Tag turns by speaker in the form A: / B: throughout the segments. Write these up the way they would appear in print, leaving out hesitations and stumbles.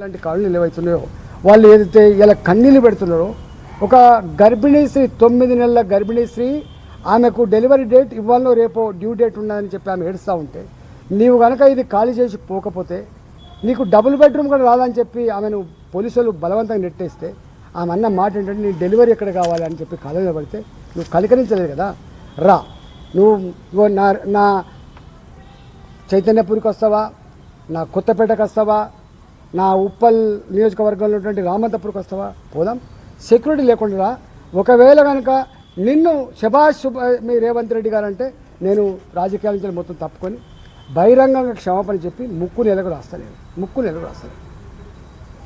A: లాంటి కాలనీలు ఏవైతున్నాయో వాళ్ళు ఏదైతే ఇలా కన్నీళ్ళు పెడుతున్నారో, ఒక గర్భిణీ స్త్రీ 9 నెలల గర్భిణీ స్త్రీ ఆమెకు డెలివరీ డేట్ ఇవ్వాలో రేపో డ్యూ డేట్ ఉన్నదని చెప్పి ఆమె ఏడుస్తూ ఉంటే, నీవు కనుక ఇది ఖాళీ చేసి పోకపోతే నీకు డబుల్ బెడ్రూమ్ కూడా రాదని చెప్పి ఆమెను పోలీసులు బలవంతంగా నెట్టేస్తే ఆమె అన్న మాట ఏంటంటే నీ డెలివరీ ఎక్కడ కావాలి అని చెప్పి కాలంలో పడితే నువ్వు కలికరించలేదు కదా, రా నువ్వు నా చైతన్యపురికి వస్తావా, నా కొత్తపేటకు వస్తావా, నా ఉప్పల్ నియోజకవర్గంలో ఉన్నటువంటి రామంతపురికి వస్తావా, పోదాం. సెక్యూరిటీ లేకుండా రా. ఒకవేళ కనుక నిన్ను శభాష్ మీ రేవంత్ రెడ్డి గారు అంటే నేను రాజకీయాల నుంచి మొత్తం తప్పుకొని బహిరంగంగా క్షమాపణ చెప్పి ముక్కు నెలకు రాస్తాను.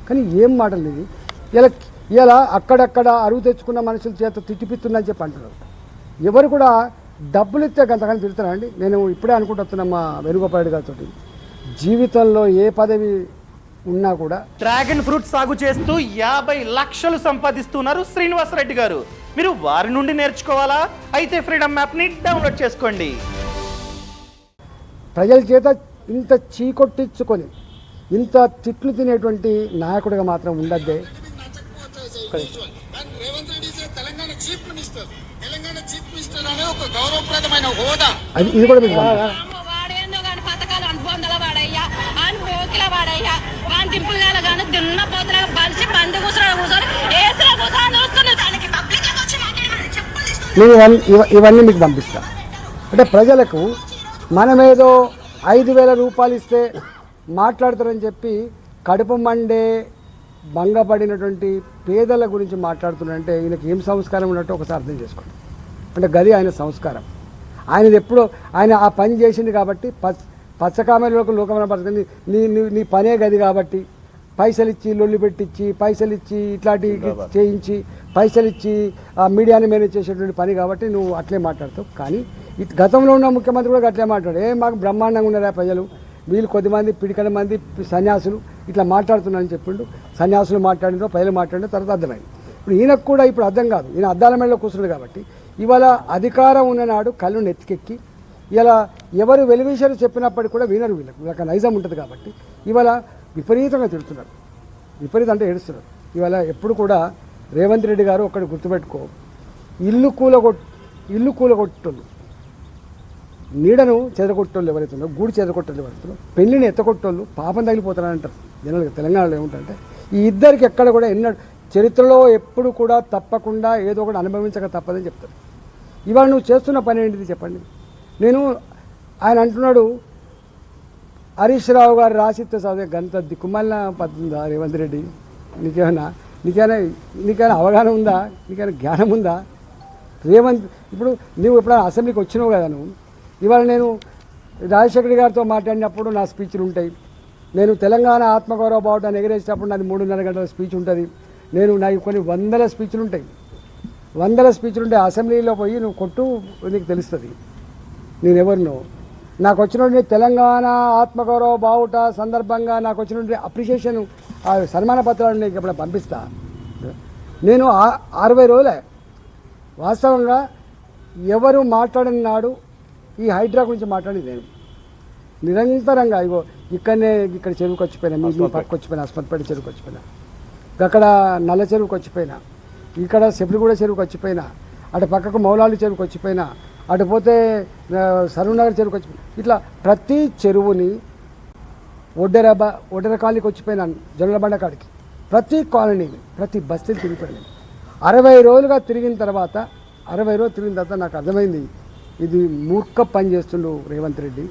A: కానీ ఏం మాటలు ఇది? ఇలా అక్కడక్కడ అరువు తెచ్చుకున్న మనుషుల చేత తిట్టిపిస్తుందని చెప్పి అంటున్నారు. ఎవరు కూడా డబ్బులు ఇస్తే గంతగాని తిడుతున్నారండి. నేను ఇప్పుడే అనుకుంటున్నా మా వేణుగోపాల్ గారితో, జీవితంలో ఏ పదవి ఉన్నా కూడా
B: డ్రాగన్ ఫ్రూట్ సాగు చేస్తూ 50 లక్షలు సంపాదిస్తున్నారు శ్రీనివాసరెడ్డి గారు. మీరు వారి నుండి నేర్చుకోవాలా? అయితే ఫ్రీడమ్ యాప్ని డౌన్లోడ్ చేసుకోండి.
A: ప్రజల చేత ఇంత చీకొట్టించుకొని ఇంత తిట్లు తినేటువంటి నాయకుడిగా మాత్రం ఉండద్దే. అది ఇది కూడా మీకు ఇవన్నీ మీకు పంపిస్తా. అంటే ప్రజలకు మనమేదో 5,000 రూపాయలు ఇస్తే మాట్లాడతారని చెప్పి కడుపు మండే భంగపడినటువంటి పేదల గురించి మాట్లాడుతున్నారంటే ఈయనకి ఏం సంస్కారం ఉన్నట్టు ఒకసారి అర్థం చేసుకోండి. అంటే గది ఆయన సంస్కారం. ఆయనది ఎప్పుడో ఆయన ఆ పని చేసింది కాబట్టి పచ్చకామెలకు లోకమైన పడుతుంది. నీ పనే గది కాబట్టి పైసలు ఇచ్చి లొల్లి పెట్టించి పైసలు ఇచ్చి ఇట్లాంటి చేయించి పైసలు ఇచ్చి ఆ మీడియాని మేనేజ్ చేసేటువంటి పని కాబట్టి నువ్వు అట్లే మాట్లాడతావు. కానీ గతంలో ఉన్న ముఖ్యమంత్రి కూడా అట్లే మాట్లాడు. మాకు బ్రహ్మాండంగా ఉన్నారా ప్రజలు, వీళ్ళు కొద్దిమంది పిడికడ మంది సన్యాసులు ఇట్లా మాట్లాడుతున్నారని చెప్పిండు. సన్యాసులు మాట్లాడినో ప్రజలు మాట్లాడిన తర్వాత అర్థమైంది. ఇప్పుడు ఈయనకు కూడా ఇప్పుడు అర్థం కాదు. ఈయన అద్దాల మేడలో కూర్చున్నాడు కాబట్టి ఇవాళ అధికారం ఉన్ననాడు కళ్ళు నెత్తికెక్కి ఇలా ఎవరు వెలువిషయాలు చెప్పినప్పటికీ కూడా వినరు. వీళ్ళకి నైజం ఉంటుంది కాబట్టి ఇవాళ విపరీతంగా తిడుతున్నారు. విపరీతం అంటే ఏడుస్తున్నారు. ఇవాళ ఎప్పుడు కూడా రేవంత్ రెడ్డి గారు ఒక్కటి గుర్తుపెట్టుకో, ఇల్లు కూలగొట్టోళ్ళు, నీడను చెదరగొట్టోళ్ళు ఎవరైతే ఉన్నారో, గూడు చెదరగొట్టోళ్ళు ఎవరైతున్నారో, పెళ్లిని ఎత్తగొట్టోళ్ళు పాపం తగిలిపోతారంటారు జనరల్గా తెలంగాణలో. ఏముంటుందంటే ఈ ఇద్దరికి ఎక్కడ కూడా చరిత్రలో ఎప్పుడు కూడా తప్పకుండా ఏదో ఒకటి అనుభవించక తప్పదని చెప్తారు. ఇవాళ నువ్వు చేస్తున్న పని ఏంటిది చెప్పండి. ఆయన అంటున్నాడు హరీష్ రావు గారు రాసిస్తే చదివే గంత దిక్కుమాలిన పద్ధతుందా రేవంత్ రెడ్డి? నీకేమైనా అవగాహన ఉందా? నీకైనా జ్ఞానం ఉందా? రేవంత్ ఇప్పుడు నువ్వు ఎప్పుడైనా అసెంబ్లీకి వచ్చినావు కదా, నువ్వు ఇవాళ నేను రాజశేఖర్ గారితో మాట్లాడినప్పుడు నా స్పీచ్లు ఉంటాయి. నేను తెలంగాణ ఆత్మగౌరవ బావుటాన్ని ఎగరేసేటప్పుడు నాది 3.5 గంటల స్పీచ్ ఉంటుంది. నాకు కొన్ని 100 స్పీచ్లు ఉంటాయి. అసెంబ్లీలో పోయి నువ్వు కొట్టు, నీకు తెలుస్తుంది నేనెవరినో. నాకు వచ్చిన తెలంగాణ ఆత్మగౌరవ బావుట సందర్భంగా నాకు వచ్చిన అప్రిషియేషన్ సన్మాన పత్రాలు నీకు ఇప్పుడు పంపిస్తా. నేను 60 రోజులే వాస్తవంగా ఎవరు మాట్లాడిన నాడు ఈ హైడ్రా గురించి మాట్లాడి నేను నిరంతరంగా ఇక్కడ చెరువుకి వచ్చిపోయినా, మీ పక్కకు వచ్చిపోయినా, అస్మత్పేట చెరువుకి వచ్చిపోయినా, అక్కడ నల్ల చెరువుకి వచ్చిపోయినా, ఇక్కడ సెప్పిగూడ చెరువుకి వచ్చిపోయినా, అటు పక్కకు మౌలాలి చెరువుకి వచ్చిపోయినా, అటు పోతే సరూనగర్ చెరువుకి వచ్చిపోయినా, ఇట్లా ప్రతి చెరువుని ఒడ్డెర కాలనీకి వచ్చిపోయినాను, జొన్నలబండ కాడికి, ప్రతి కాలనీని ప్రతి బస్తీని తిరిగిపోయినాను. 60 రోజులుగా తిరిగిన తర్వాత నాకు అర్థమైంది ఇది మూర్ఖ పని చేస్తుండు రేవంత్ రెడ్డి.